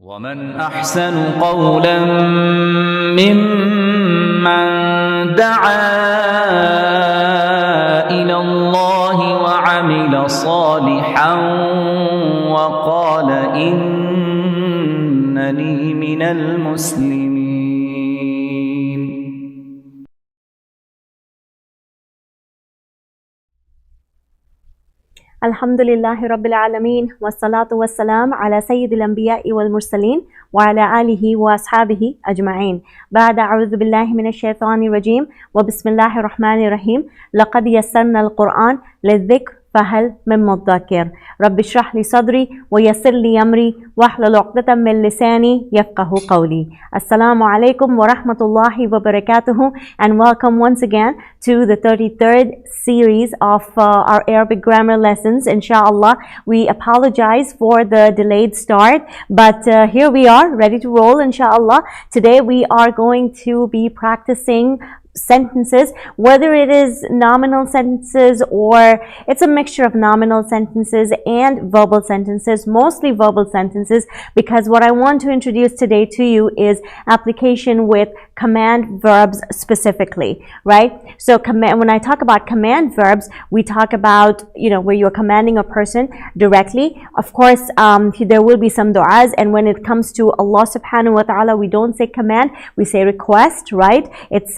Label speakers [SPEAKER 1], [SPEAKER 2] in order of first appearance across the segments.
[SPEAKER 1] ومن أحسن قولا ممن دعا إلى الله وعمل صالحا وقال إنني من المسلمين.
[SPEAKER 2] Alhamdulillahi Rabbil Alameen wassalatu wassalam ala Sayyidil Anbiya'i wal Mursaleen wa ala alihi wa ashabihi ajma'in. Ba'da a'udhu billahi minash shaitanir rajim wa bismillahir rahmanir rahim. Laqad yassarna al-Qur'an lidhikr fahal min muddakir. Rabbi shrah li sadri wa yassir li amri wahlul 'uqdatam min lisani yafqahu qawli. Assalamu alaikum wa rahmatullahi wa barakatuhu, and welcome once again to the 33rd series of our Arabic grammar lessons. Inshallah, we apologize for the delayed start, but here we are ready to roll. Inshallah, today we are going to be practicing sentences, whether it is nominal sentences or it's a mixture of nominal sentences and verbal sentences, mostly verbal sentences, because what I want to introduce today to you is application with command verbs specifically, right? So when I talk about command verbs, we talk about, where you're commanding a person directly. Of course, there will be some du'as, and when it comes to Allah subhanahu wa ta'ala, we don't say command, we say request, right? It's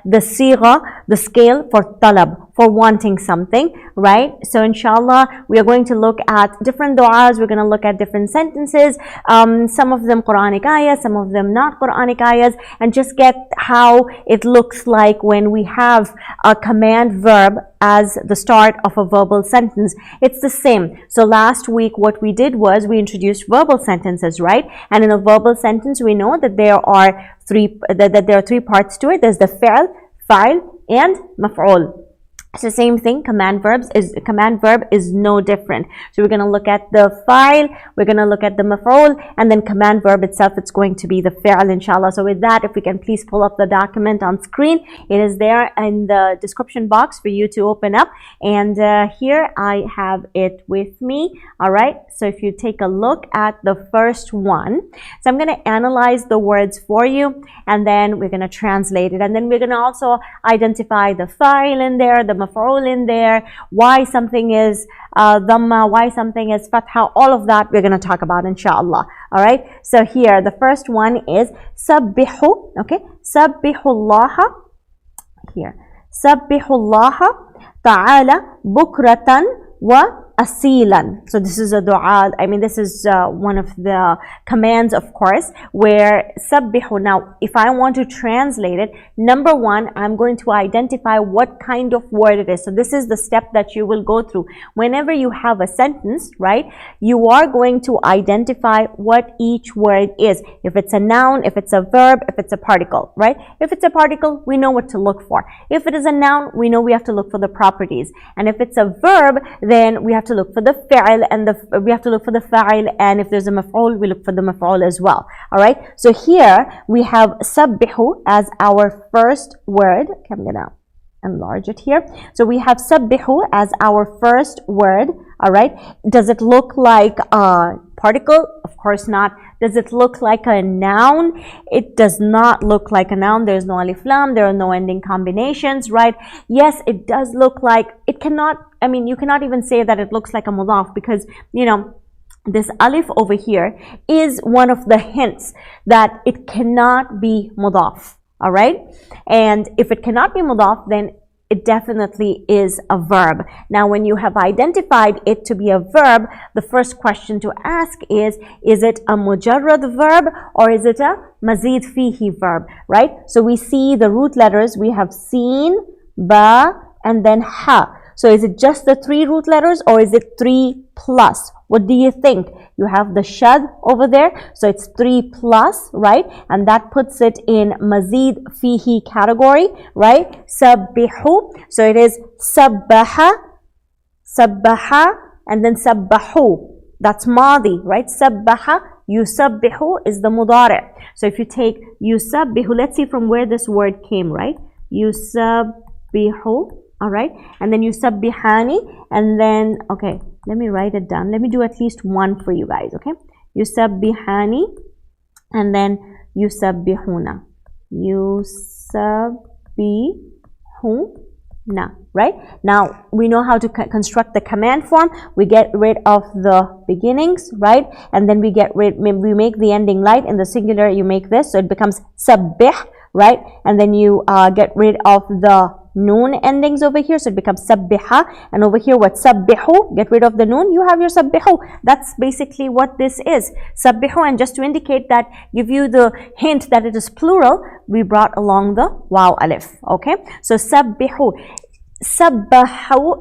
[SPEAKER 2] the sigha, the scale for talab, for wanting something, right? So inshallah, we are going to look at different du'as, we're going to look at different sentences, some of them Quranic ayahs, some of them not Quranic ayahs, and just get how it looks like when we have a command verb as the start of a verbal sentence. It's the same. So last week what we did was we introduced verbal sentences, right? And in a verbal sentence, we know that there are three parts to it. There's the fi'l, fa'il, and maf'ul. It's the same thing. Command verb is no different. So we're going to look at the fa'il, we're going to look at the maf'ul, and then command verb itself, it's going to be the fi'l, inshallah. So with that, if we can please pull up the document on screen. It is there in the description box for you to open up, and here I have it with me. All right, so if you take a look at the first one, so I'm going to analyze the words for you, and then we're going to translate it, and then we're going to also identify the fa'il in there, the maf'ul in there, why something is dhamma, why something is fatha, all of that we're going to talk about, inshallah. All right, so here the first one is sabbihu. Okay, sabbihullaha. Here, sabbihullaha ta'ala bukratan wa asilan. So this is a dua. I mean, this is one of the commands, of course, where sabbihu. Now, if I want to translate it, number one, I'm going to identify what kind of word it is. So this is the step that you will go through. Whenever you have a sentence, right, you are going to identify what each word is. If it's a noun, if it's a verb, if it's a particle, right? If it's a particle, we know what to look for. If it is a noun, we know we have to look for the properties. And if it's a verb, then we have to look for the fi'il, and we have to look for the fa'il, and if there's a maf'ul, we look for the maf'ul as well. All right, so here we have sabbihu as our first word. Okay, I'm gonna enlarge it here. So we have sabbihu as our first word. All right, does it look like a particle? Of course not. Does it look like a noun? It does not look like a noun. There's no alif lam, there are no ending combinations, right? Yes, it does look like, it cannot, I mean, you cannot even say that it looks like a mudaf, because, this alif over here is one of the hints that it cannot be mudaf, all right? And if it cannot be mudaf, then it definitely is a verb. Now, when you have identified it to be a verb, the first question to ask is it a mujarrad verb or is it a mazid fihi verb, right? So we see the root letters. We have seen, ba, and then ha. So is it just the three root letters or is it 3 plus? What do you think? You have the shad over there, so it's 3 plus, right? And that puts it in mazid fihi category, right? Sabbihu, so it is sabbaha, sabbaha, and then sabbahu. That's madi, right? Sabbaha, yusabbihu is the mudari. So if you take yusabbihu, let's see from where this word came, right? Yusabbihu, all right? And then yusabbihani, and then, okay, let me write it down. Let me do at least one for you guys, okay? yusabbihani, and then yusabbihuna. Yusabbihuna, right? Now we know how to construct the command form. We get rid of the beginnings, right? And then we make the ending light. In the singular, you make this, so it becomes sabbih, right? And then you get rid of the noon endings over here, so it becomes sabbiha. And over here, what sabbihu, get rid of the noon, you have your sabbihu. That's basically what this is, sabbihu. And just to indicate that, give you the hint that it is plural, we brought along the waw alif. Okay, so sabbihu. Sabbahu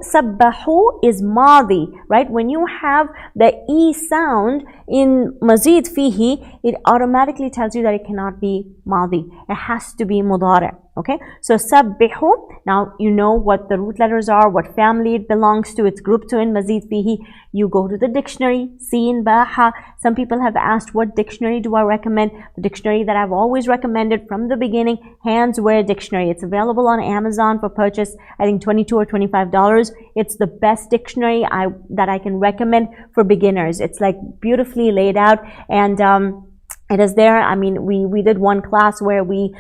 [SPEAKER 2] is madi, right? When you have the E sound in Masjid fihi, it automatically tells you that it cannot be madi. It has to be mudari. Okay, so sabbihu. Now you know what the root letters are, what family it belongs to. It's grouped to in Masjid fihi. You go to the dictionary, Sin, Baha. Some people have asked, what dictionary do I recommend? The dictionary that I've always recommended from the beginning, Handswear Dictionary. It's available on Amazon for purchase, I think $22 or $25. It's the best dictionary that I can recommend for beginners. It's like beautifully laid out, and it is there. I mean, we did one class where we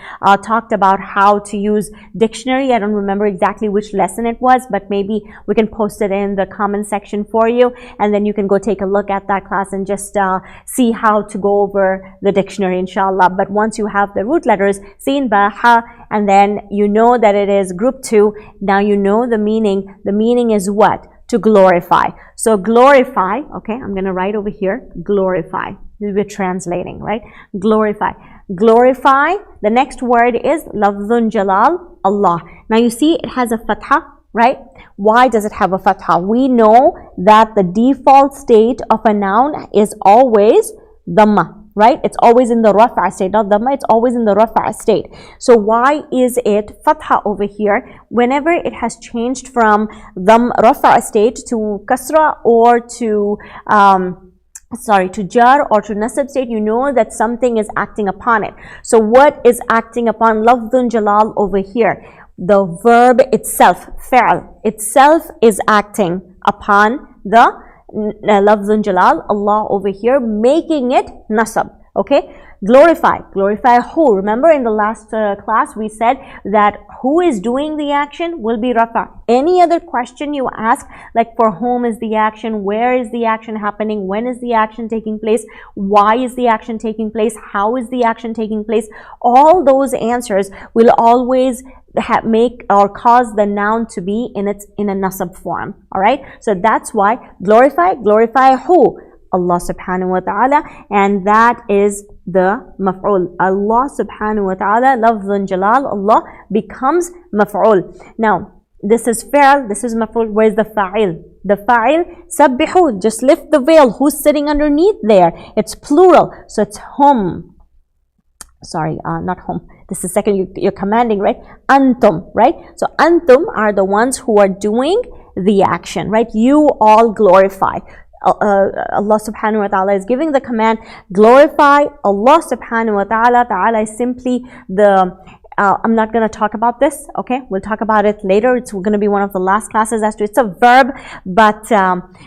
[SPEAKER 2] talked about how to use dictionary. I don't remember exactly which lesson it was, but maybe we can post it in the comment section for you, and then you can go take a look at that class and just see how to go over the dictionary, inshallah. But once you have the root letters, Sin, Ba, Ha, and then you know that it is group 2, now you know the meaning. The meaning is what? To glorify. So glorify, okay, I'm going to write over here, glorify. We're translating, right? Glorify. Glorify, the next word is lafzun jalal, Allah. Now you see it has a fatha, right? Why does it have a fatha? We know that the default state of a noun is always dhamma, right? It's always in the rafa state, not dhamma, it's always in the rafa state. So why is it fatha over here? Whenever it has changed from rafa state to kasra or to to jar or to nasab state, you know that something is acting upon it. So what is acting upon lafdhun jalal over here? The verb itself, fi'l itself, is acting upon the lafdhun jalal, Allah, over here, making it nasab. Okay, glorify. Glorify who? Remember in the last class we said that who is doing the action will be rafa. Any other question you ask, like for whom is the action, where is the action happening, when is the action taking place, why is the action taking place, how is the action taking place, all those answers will always make or cause the noun to be in a nasab form. All right, so that's why glorify. Glorify who? Allah subhanahu wa ta'ala, and that is the maf'ul. Allah subhanahu wa ta'ala, lafzun jalal, Allah, becomes maf'ul. Now this is fi'l, this is maf'ul. Where's the fa'il? The fa'il, sabbihu, just lift the veil. Who's sitting underneath there? It's plural, so it's hum. Sorry, not hum. This is second, you're commanding, right? Antum, right? So antum are the ones who are doing the action, right? You all glorify. Allah subhanahu wa ta'ala is giving the command, glorify Allah subhanahu wa ta'ala. Ta'ala is simply the I'm not going to talk about this, okay? We'll talk about it later. It's going to be one of the last classes as to it's a verb, but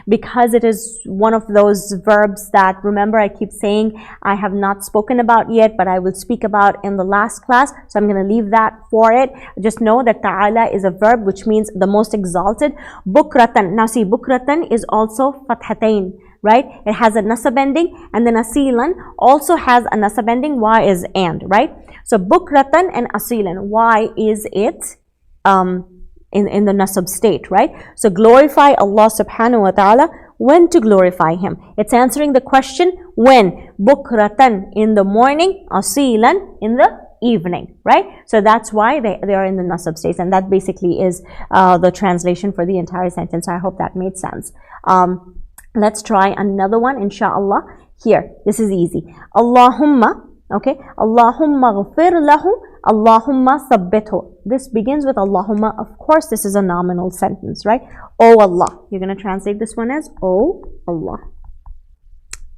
[SPEAKER 2] because it is one of those verbs that, remember, I keep saying I have not spoken about yet, but I will speak about in the last class. So I'm going to leave that for it. Just know that ta'ala is a verb which means the most exalted. Bukratan. Now see, bukratan is also fathatain, right? It has a nasab ending, and then asilan also has a nasab ending. Why is and, right? So bukratan and asilan, why is it in the nasab state, right? So glorify Allah subhanahu wa ta'ala. When to glorify Him? It's answering the question when. Bukratan, in the morning, asilan, in the evening, right? So that's why they are in the nasab state, and that basically is the translation for the entire sentence. I hope that made sense. Let's try another one, inshallah. Here, this is easy. Allahumma, okay? Allahumma ghfir lahu, Allahumma thabbithu. This begins with Allahumma. Of course, this is a nominal sentence, right? Oh Allah. You're going to translate this one as Oh Allah.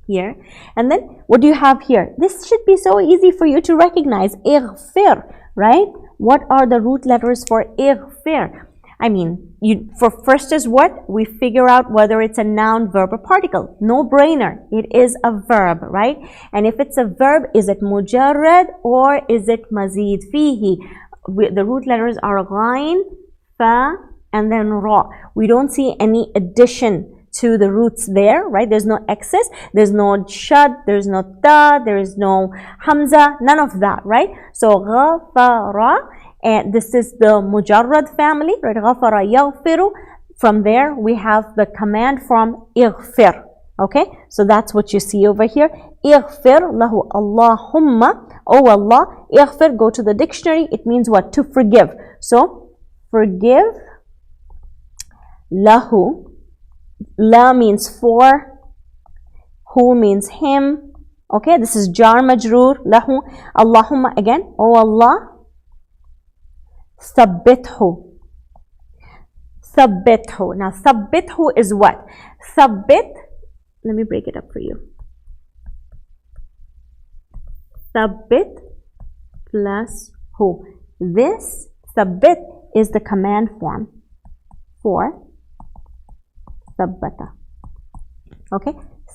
[SPEAKER 2] Here. And then, what do you have here? This should be so easy for you to recognize. Ighfir, right? What are the root letters for ighfir? I mean, for first is what? We figure out whether it's a noun, verb, or particle. No brainer. It is a verb, right? And if it's a verb, is it mujarrad or is it mazid fihi? The root letters are ghain, fa, and then ra. We don't see any addition to the roots there, right? There's no excess, there's no shad, there's no ta, there is no hamza, none of that, right? So ghafara, and this is the mujarrad family, right? Ghafara yaghfiru. From there we have the command from ighfir. Okay, so that's what you see over here. Ighfir lahu Allahumma. Oh Allah, ighfir, go to the dictionary. It means what? To forgive. So forgive lahu. La means for, hu means him. Okay, this is jar majroor, lahu. Allahumma, again, oh Allah, sabbithu. Sabbithu. Now, sabbithu is what? Sabbit, let me break it up for you. Sabbit plus hu. This, sabbit, is the command form for sabbata. Okay,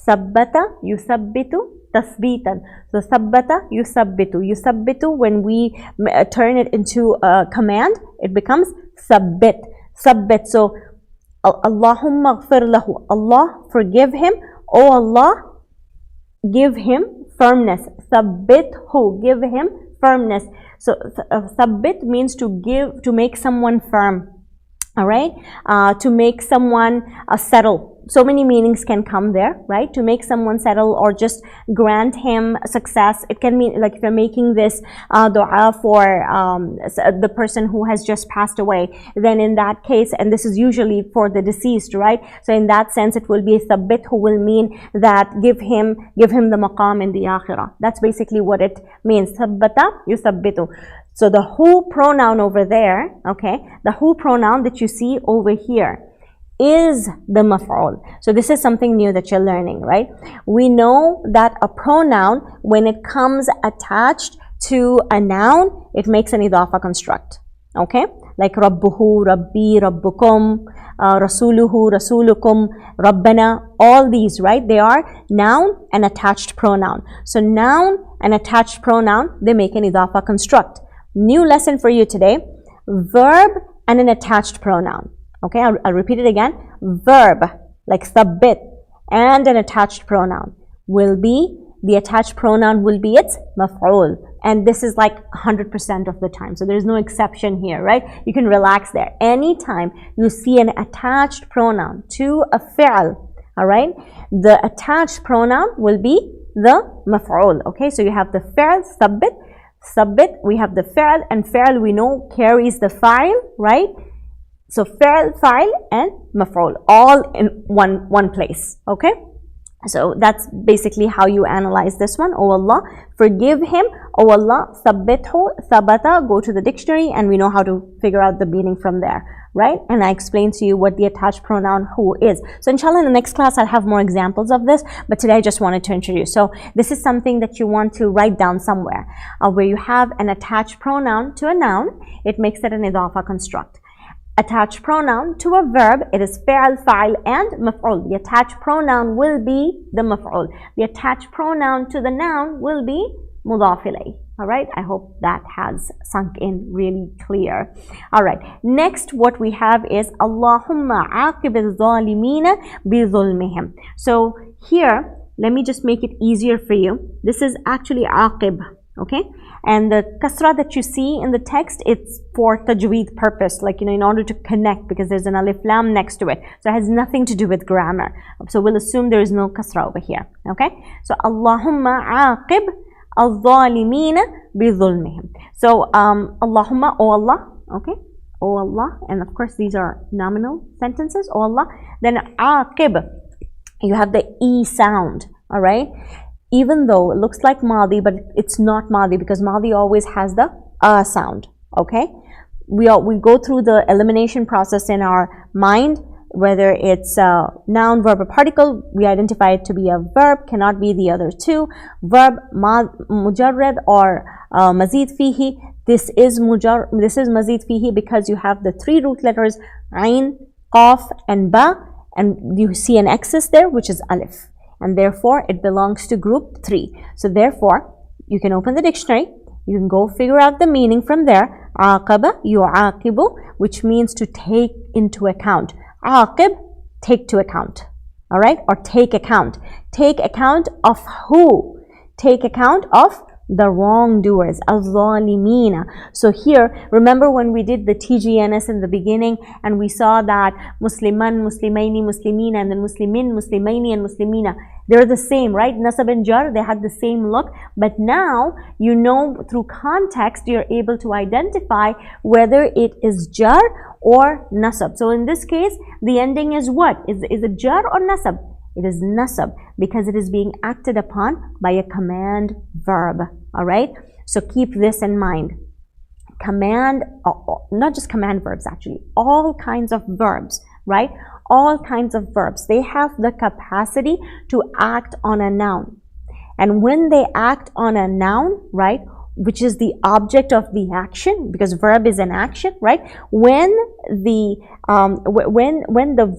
[SPEAKER 2] sabbata yusabbitu tasbitan. So sabbata yusabbitu. Yusabbitu, when we turn it into a command, it becomes sabbit. Sabbit. So Allahumma ghfir lahu. Allah, forgive him. Oh Allah, give him firmness. Sabbithu, give him firmness. So sabbit means to give, to make someone firm. All right, to make someone settle. So many meanings can come there, right? To make someone settle or just grant him success. It can mean, like, if you're making this dua for the person who has just passed away, then in that case, and this is usually for the deceased, right? So in that sense, it will be sabbit, who will mean that give him the maqam in the akhirah. That's basically what it means. Sabbata yusabbitu. So the who pronoun over there, okay, the who pronoun that you see over here is the maf'ul. So this is something new that you're learning, right? We know that a pronoun, when it comes attached to a noun, it makes an idafa construct, okay? Like rabbuhu, rabbi, rabbukum, rasuluhu, rasulukum, rabbana, all these, right? They are noun and attached pronoun. So noun and attached pronoun, they make an idafa construct. New lesson for you today, verb and an attached pronoun. Okay, I'll repeat it again. Verb, like sabbit, and an attached pronoun will be, the attached pronoun will be its maf'ul. And this is like 100% of the time. So there's no exception here, right? You can relax there. Anytime you see an attached pronoun to a fi'al, all right, the attached pronoun will be the maf'ul. Okay, so you have the fi'al, sabbit, sabbit, we have the fi'al, and fi'al we know carries the fa'il, right? So fi'al, fa'il, and maf'ul, all in one place, okay? So that's basically how you analyze this one. Oh Allah, forgive him. Oh Allah, sabbithu, sabata, go to the dictionary, and we know how to figure out the meaning from there, right? And I explained to you what the attached pronoun who is. So inshallah, in the next class, I'll have more examples of this, but today I just wanted to introduce. So this is something that you want to write down somewhere, where you have an attached pronoun to a noun, it makes it an idafa construct. Attached pronoun to a verb, it is fi'al, fa'il, and maf'ul. The attached pronoun will be the maf'ul. The attached pronoun to the noun will be mudaf ilayh. All right, I hope that has sunk in really clear. All right, next what we have is Allahumma aqib al-zalimina bi zulmihim. So here, let me just make it easier for you. This is actually aqib, okay? And the kasra that you see in the text, it's for tajweed purpose, like, in order to connect, because there's an alif lam next to it. So it has nothing to do with grammar. So we'll assume there is no kasra over here, okay? So Allahumma aqib al-zalimina bi-zulmihim. So Allahumma, oh Allah, okay? Oh Allah, and of course these are nominal sentences, oh Allah. Then aqib, you have the E sound, all right? Even though it looks like Madi, but it's not Madi, because Madi always has the sound, okay? We go through the elimination process in our mind, whether it's a noun, verb, or particle, we identify it to be a verb, cannot be the other two. Verb, mujarrad or mazid fihi, This is mazid fihi because you have the 3 root letters ain, qaf and ba, and you see an excess there which is alif, and therefore it belongs to group 3. So therefore you can open the dictionary, you can go figure out the meaning from there. Aqaba yu'aqibu, which means to take into account. Aqib, take to account. All right, or take account. Take account of who? Take account of the wrongdoers, al-zalimina. So here, remember when we did the TGNS in the beginning and we saw that Musliman, Muslimaini, Muslimina, and then Muslimin, Muslimaini, and Muslimina, they're the same, right? Nasab and jar, they had the same look, but now you know through context you're able to identify whether it is jar or nasab. So in this case, the ending is what? Is it jar or nasab? It is nasab because it is being acted upon by a command verb. All right, so keep this in mind. Command, not just command verbs actually, all kinds of verbs, right? All kinds of verbs, they have the capacity to act on a noun. And when they act on a noun, right, which is the object of the action, because verb is an action, right? When the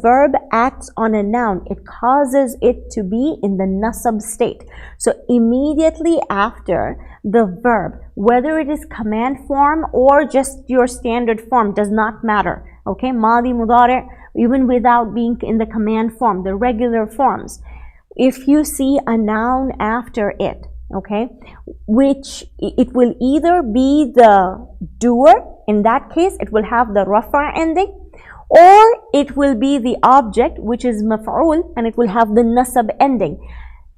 [SPEAKER 2] verb acts on a noun, it causes it to be in the nasab state. So immediately after the verb, whether it is command form or just your standard form, does not matter. Okay, madi, mudari, even without being in the command form, the regular forms. If you see a noun after it, okay, which it will either be the doer, in that case it will have the rafa ending, or it will be the object which is maf'ul and it will have the nasab ending.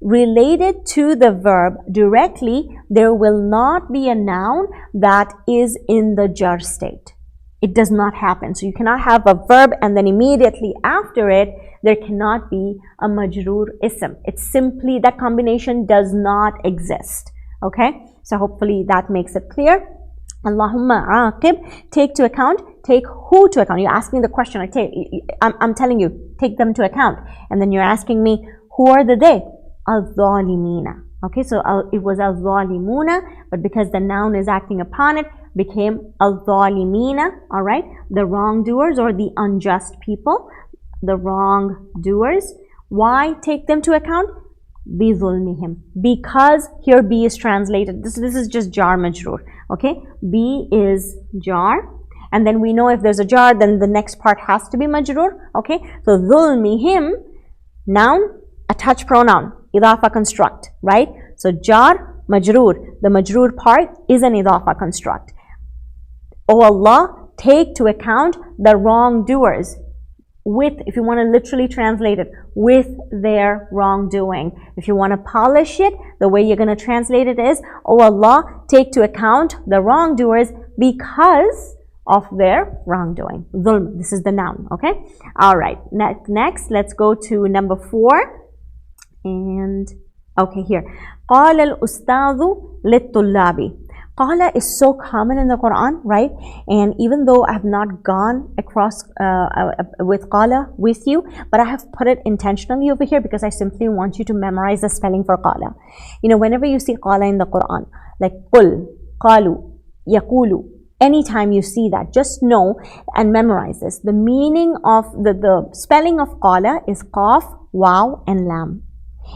[SPEAKER 2] Related to the verb directly, there will not be a noun that is in the jar state. It does not happen. So you cannot have a verb and then immediately after it there cannot be a majroor ism. It's simply, that combination does not exist. Okay, so hopefully that makes it clear. Allahumma aqib, take to account. Take who to account? You're asking the question. I'm telling you, take them to account, and then you're asking me, who are the they? Al-zalimina. Okay, so it was al-zalimuna, but because the noun is acting upon it, became al-zalimina. All right, the wrongdoers or the unjust people, the wrongdoers. Why take them to account? Bi zulmihim, because here B is translated. This is just jar majroor. Okay, B is jar, and then we know if there's a jar, then the next part has to be majroor. Okay, so zulmihim, noun, attached pronoun, idafa construct, right? So jar, majroor, the majroor part is an idafa construct. Oh Allah, take to account the wrongdoers with, if you want to literally translate it, with their wrongdoing. If you want to polish it, the way you're going to translate it is, oh Allah, take to account the wrongdoers because of their wrongdoing. Zulm, this is the noun, okay? All right, next let's go to number 4. And okay, here. قال الأستاذ للطلاب. Qala is so common in the Quran, right? And even though I have not gone across with qala with you, but I have put it intentionally over here because I simply want you to memorize the spelling for qala. You know, whenever you see qala in the Quran, like qul, qalu, yaqulu, anytime you see that, just know and memorize this. The meaning of the spelling of qala is qaf, waw, and lam.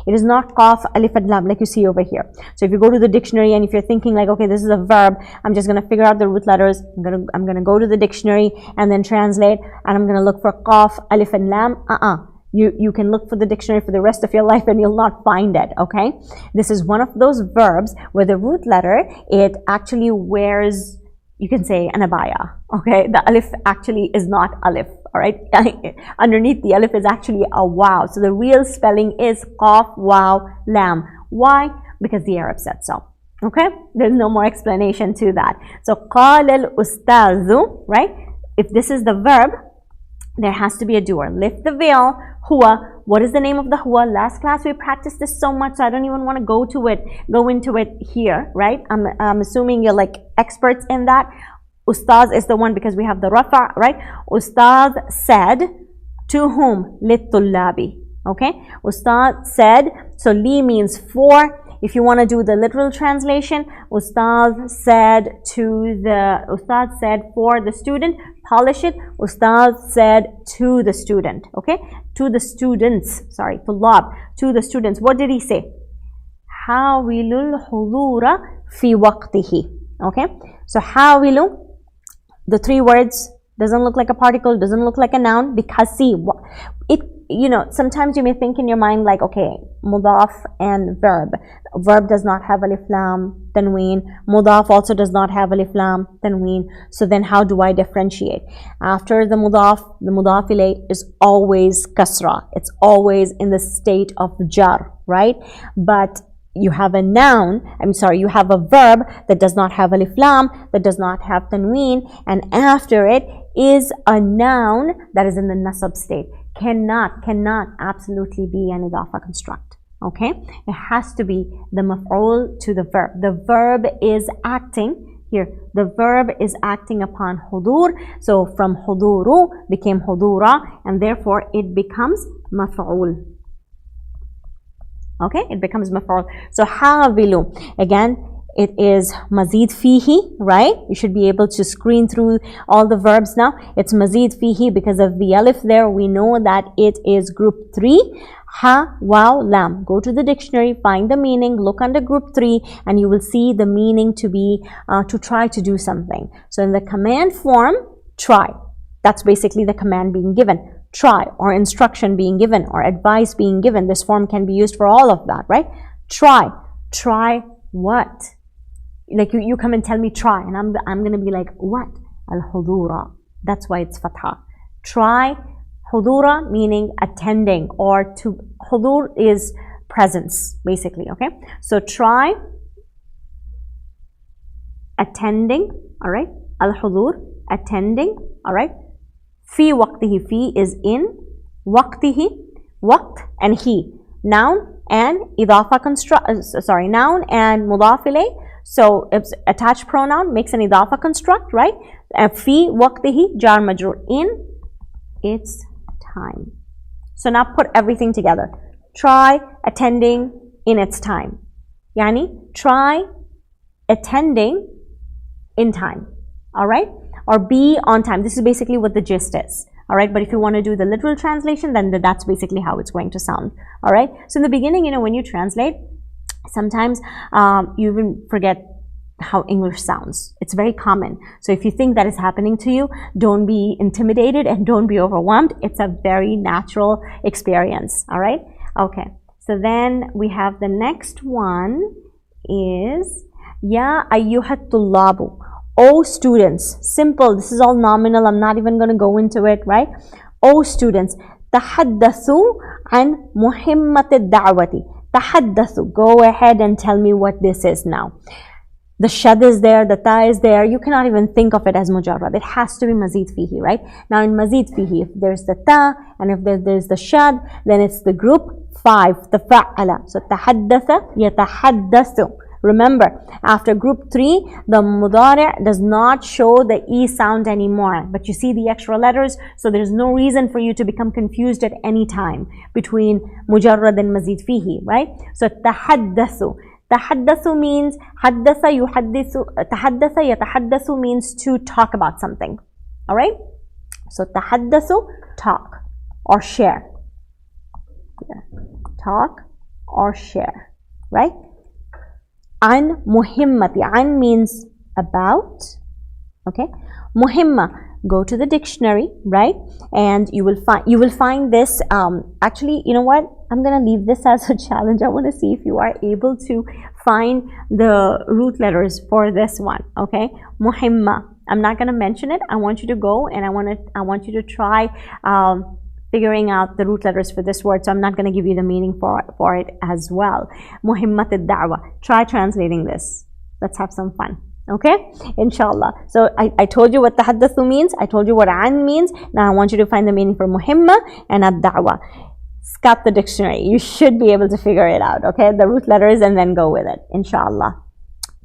[SPEAKER 2] It is not qaf, alif, and lam like you see over here. So if you go to the dictionary and if you're thinking like, okay, this is a verb, I'm just going to figure out the root letters. I'm going to go to the dictionary and then translate, and I'm going to look for qaf, alif, and lam. You can look for the dictionary for the rest of your life and you'll not find it, okay? This is one of those verbs where the root letter, it actually wears, you can say, an abaya, okay? The alif actually is not alif, all right? Underneath the alif is actually a waw. So the real spelling is qaf, waw, lam. Why? Because the Arab said so, okay? There's no more explanation to that. So qala al-ustazu, right? If this is the verb, there has to be a doer. Lift the veil. Huwa. What is the name of the huwa? Last class we practiced this so much, so I don't even want to go into it here, right? I'm assuming you're like experts in that. Ustaz is the one because we have the rafa, right? Ustaz said to whom? Littullabi. Okay? Ustaz said, so li means for. If you want to do the literal translation, Ustadh said for the student, polish it. Ustadh said to the student, okay? To the students, sorry, to the students. What did he say? حاولوا الحضور في وقته. Okay? So حاولوا, the three words, doesn't look like a particle, doesn't look like a noun, because see, sometimes you may think in your mind like, okay, mudaf and verb. Verb does not have alif lam, tanween. Mudaf also does not have alif lam, tanween. So then how do I differentiate? After the mudaf ilayh is always kasra. It's always in the state of jar, right? But you have a you have a verb that does not have alif lam, that does not have tanween, and after it is a noun that is in the nasab state. Cannot absolutely be an idafa construct. Okay? It has to be the maf'ul to the verb. The verb is acting here. The verb is acting upon hudur. So from huduru became hudura, and therefore it becomes maf'ul. Okay, it becomes maf'ul. So hawilu, again, it is mazid fihi, right? You should be able to screen through all the verbs now. It's mazid fihi because of the alif there. We know that it is group 3. Ha, waw, lam. Go to the dictionary, find the meaning, look under group 3, and you will see the meaning to be to try to do something. So in the command form, try. That's basically the command being given. Try, or instruction being given, or advice being given. This form can be used for all of that, right? Try. Try what? Like you come and tell me try, and I'm gonna be like, what? Al-hudura. That's why it's fatha. Try. Hudura meaning attending, or to hudur is presence, basically. Okay, so try attending. All right, al-hudur, attending. All right. Fi waqtihi, fi is in, waqtihi, waqt and he, noun and idafa construct, noun and mudaf ilayh. So it's attached pronoun makes an idafa construct, right? Fi waqtihi, jar majrur, in its time. So now put everything together. Try attending in its time. Yani try attending in time. All right? Or be on time. This is basically what the gist is. All right, but if you want to do the literal translation, then that's basically how it's going to sound. All right, so in the beginning, when you translate, sometimes you even forget how English sounds. It's very common. So if you think that is happening to you, don't be intimidated and don't be overwhelmed. It's a very natural experience. All right, okay. So then we have the next one is Ya ayyuhat tullabu. O students, simple, this is all nominal, I'm not even going to go into it, right? O students, tahaddathu an muhimmat ad-da'wati. Tahaddathu, go ahead and tell me what this is now. The shad is there, the ta is there, you cannot even think of it as mujarrad. It has to be mazid fihi, right? Now in mazid fihi, if there's the ta and if there's the shad, then it's the group 5, the fa'ala. So tahaddatha, yatahaddathu. Remember, after group 3, the mudari' does not show the E sound anymore. But you see the extra letters, so there's no reason for you to become confused at any time between mujarrad and mazid fihi, right? So tahaddathu. Tahaddathu means haddatha yuhaddithu. Tahaddatha yatahaddathu means to talk about something. All right? So tahaddathu, talk or share. Yeah. Talk or share, right? An muhimmati. An means about. Okay. Muhimma. Go to the dictionary, right? And you will find this. Actually, you know what? I'm gonna leave this as a challenge. I want to see if you are able to find the root letters for this one. Okay. Muhimma. I'm not gonna mention it. I want you to go and I want you to try figuring out the root letters for this word. So I'm not going to give you the meaning for it as well. Muhimmat ad-da'wa. Try translating this. Let's have some fun. Okay? Inshallah. So I told you what tahaddathu means. I told you what an means. Now I want you to find the meaning for muhimma and ad-da'wa. Scat the dictionary. You should be able to figure it out. Okay? The root letters and then go with it. Inshallah.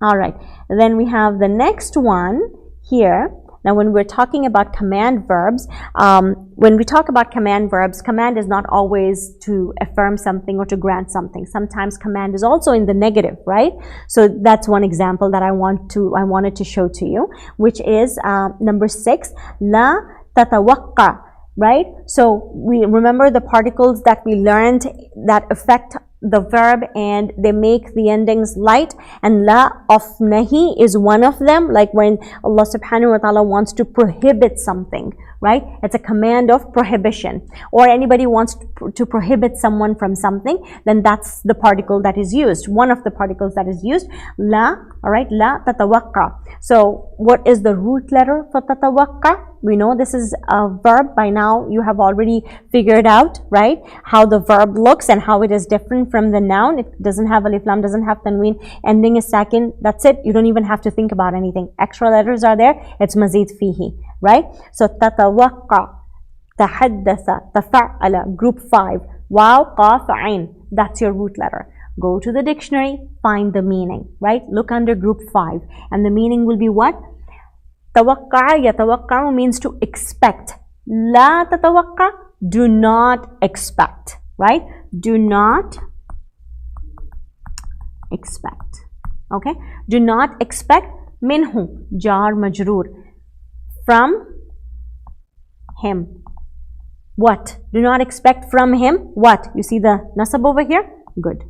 [SPEAKER 2] Alright. Then we have the next one here. Now, when we're talking about command verbs, when we talk about command verbs, command is not always to affirm something or to grant something. Sometimes command is also in the negative, right? So that's one example that I wanted to show to you, which is number 6, la tatawaqqa, right? So we remember the particles that we learned that affect the verb and they make the endings light, and la of nahi is one of them, like when Allah subhanahu wa ta'ala wants to prohibit something, right? It's a command of prohibition. Or anybody wants to prohibit someone from something, then that's the particle that is used, one of the particles that is used, la, all right, la tatawaqqa. So what is the root letter for tatawaqqa? We know this is a verb. By now you have already figured out, right, how the verb looks and how it is different from the noun. It doesn't have alif lam, doesn't have tanween, ending is sakin. That's it. You don't even have to think about anything. Extra letters are there. It's mazid fihi, right? So tatawaqqa, tahaddatha, tafa'ala, group 5, waw, qaf, ain. That's your root letter. Go to the dictionary, find the meaning, right? Look under group 5 and the meaning will be what? Tawaqqa, yatawaqqa'u means to expect. La tatawaqqa, do not expect, right? Do not expect, okay? Do not expect. Minhu, jar majroor, from him. What? Do not expect from him. What? You see the nasab over here? Good.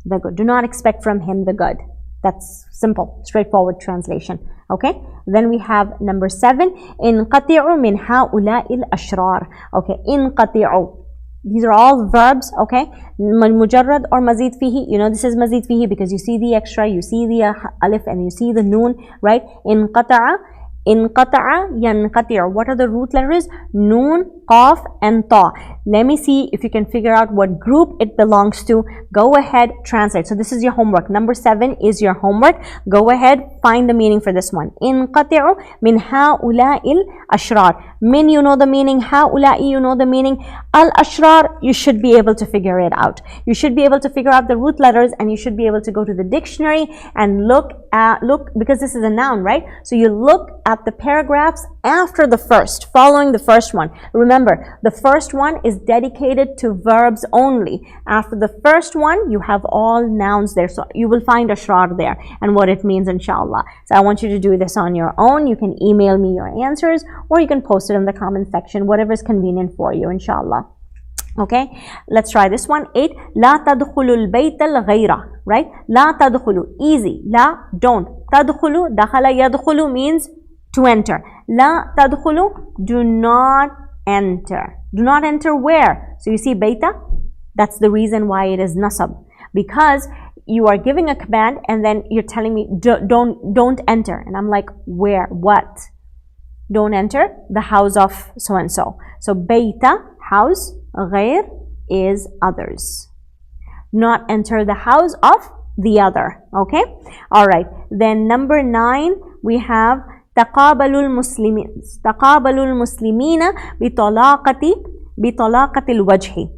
[SPEAKER 2] The good. Do not expect from him the good. That's simple, straightforward translation. Okay. Then we have number 7. Inqati'u min ha'ula'il ashrar. Okay. Inqati'u. These are all verbs. Okay. Mujarrad or mazid fihi. You know this is mazid fihi because you see the extra, you see the alif, and you see the noon. Right. Inqata'a. Inqata'a, yanqati'u. What are the root letters? Noon, qaf, and ta. Let me see if you can figure out what group it belongs to. Go ahead, translate. So this is your homework. Number 7 is your homework. Go ahead, find the meaning for this one. Inqati'u min ha'ula'il ashrar. Min, you know the meaning. Ha'ula'i, you know the meaning. Al-ashrar, you should be able to figure it out. You should be able to figure out the root letters, and you should be able to go to the dictionary and look, because this is a noun, right? So you look at the paragraphs after the first, following the first one. Remember, the first one is dedicated to verbs only. After the first one, you have all nouns there. So you will find ashrar there and what it means, inshallah. So I want you to do this on your own. You can email me your answers or you can post it in the comment section, whatever is convenient for you, inshallah. Okay, let's try this one. 8. La tadkhulul bayt al-ghayra. Right? La tadkhulu. Easy. La, don't. Tadkhulu, dakhala yadkhulu means to enter. La tadkhulu, do not enter. Do not enter where? So you see bayta? That's the reason why it is nasab. Because you are giving a command and then you're telling me don't enter. And I'm like, where? What? Don't enter the house of so and so. So bayta, house, ghayr is others. Not enter the house of the other. Okay? Alright. Then number 9, we have تقابلوا المسلمين بطلاقة الوجه.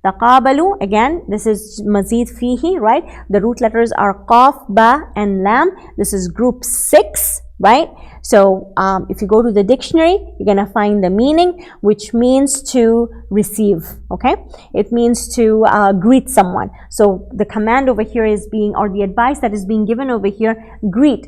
[SPEAKER 2] تقابلوا, again, this is mazid fihi, right? The root letters are qaf, ba, and lam. This is group 6, right? So if you go to the dictionary, you're going to find the meaning, which means to receive, okay? It means to greet someone. So the command over here is being, or the advice that is being given over here, greet.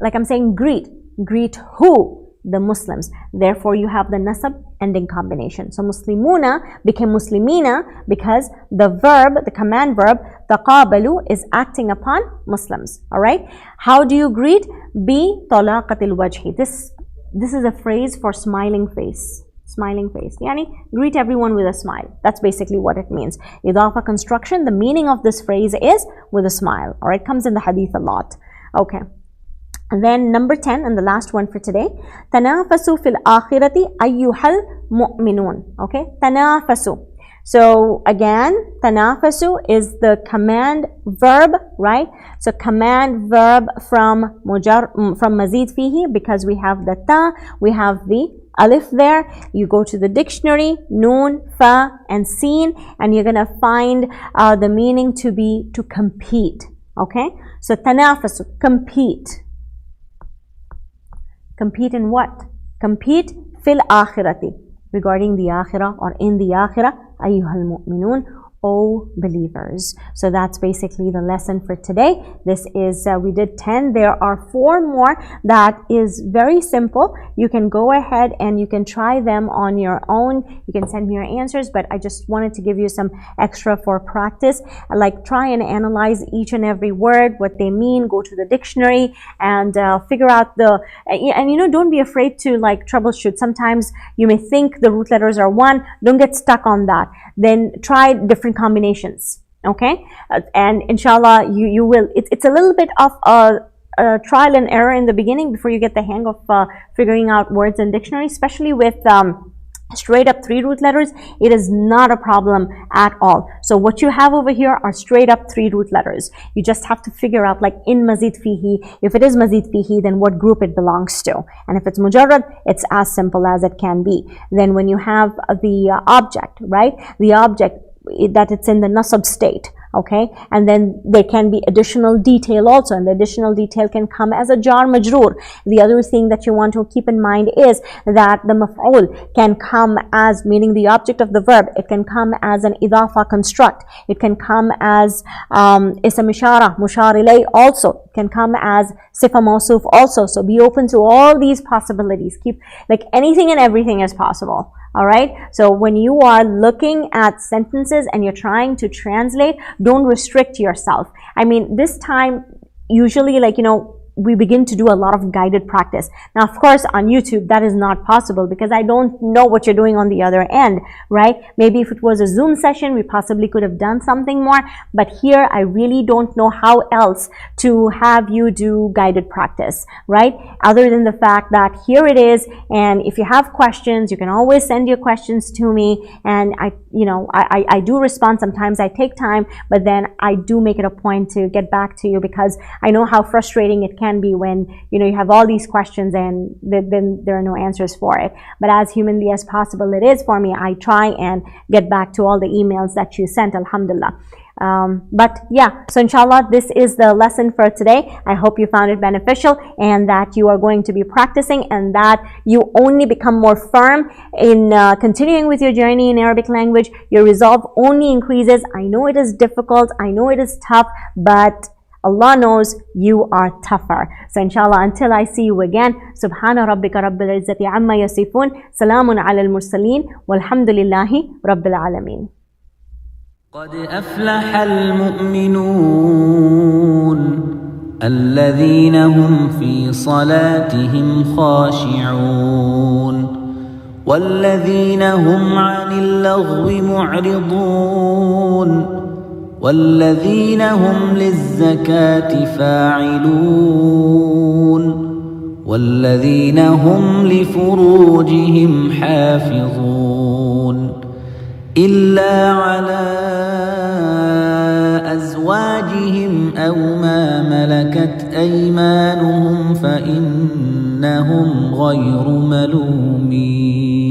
[SPEAKER 2] Like I'm saying, greet. Greet who? The Muslims. Therefore, you have the nasab ending combination. So muslimuna became muslimina because the verb, the command verb, taqabalu, is acting upon Muslims. Alright? How do you greet? Bi talaqatil wajhi. This is a phrase for smiling face. Smiling face. Yani, greet everyone with a smile. That's basically what it means. Idafa construction, the meaning of this phrase is with a smile. Alright? Comes in the hadith a lot. Okay. And then number 10 and the last one for today. تنافسوا في الآخرة أيها المؤمنون. Okay, تنافسوا. So again, تنافسوا is the command verb, right? So command verb from mazid fihi, because we have the ta, we have the alif there. You go to the dictionary, noon, fa, and seen, and you're gonna find the meaning to be to compete. Okay, so تنافسوا, compete. Compete in what? Compete fil akhirati, regarding the akhirah or in the akhirah, ayyuhal mu'minun, O believers. So that's basically the lesson for today. This is, we did 10. There are 4 more that is very simple. You can go ahead and you can try them on your own. You can send me your answers, but I just wanted to give you some extra for practice. Like, try and analyze each and every word, what they mean. Go to the dictionary and figure out the, and you know, don't be afraid to like troubleshoot. Sometimes you may think the root letters are one. Don't get stuck on that. Then try different combinations, okay? And inshallah you will, it's a little bit of a trial and error in the beginning before you get the hang of figuring out words in dictionary, especially with straight up 3 root letters. It is not a problem at all. So what you have over here are straight up 3 root letters. You just have to figure out, like in Masjid fihi, if it is Masjid fihi, then what group it belongs to. And if it's mujarrad, it's as simple as it can be. Then when you have the object, right? The object that it's in the nasab state, okay? And then there can be additional detail also, and the additional detail can come as a jar majroor. The other thing that you want to keep in mind is that the maf'ul can come as, meaning the object of the verb, it can come as an idafa construct, it can come as ism ishara, mushar ilay also, it can come as sifa mawsuf also. So be open to all these possibilities. Keep, like, anything and everything is possible. All right, so when you are looking at sentences and you're trying to translate, don't restrict yourself. I mean, this time, usually, like, you know, we begin to do a lot of guided practice. Now, of course, on YouTube, that is not possible because I don't know what you're doing on the other end, right? Maybe if it was a Zoom session, we possibly could have done something more. But here, I really don't know how else to have you do guided practice, right? Other than the fact that here it is, and if you have questions, you can always send your questions to me. And I do respond. Sometimes I take time, but then I do make it a point to get back to you because I know how frustrating it can be when you have all these questions and then there are no answers for it. But as humanly as possible it is for me, I try and get back to all the emails that you sent, alhamdulillah. But yeah, so inshallah, this is the lesson for today. I hope you found it beneficial and that you are going to be practicing and that you only become more firm in continuing with your journey in Arabic language. Your resolve only increases. I know it is difficult, I know it is tough, but Allah knows you are tougher. So inshallah, until I see you again, subhana rabbika rabbil izzati amma yasifun, salamun ala al-mursaleen, walhamdulillahi rabbil alameen.
[SPEAKER 1] قد أفلح المؤمنون الذين هم في صلاتهم خاشعون والذين هم عن اللغو معرضون والذين هم للزكاة فاعلون والذين هم لفروجهم حافظون إلا على أزواجهم أو ما ملكت أيمانهم فإنهم غير ملومين.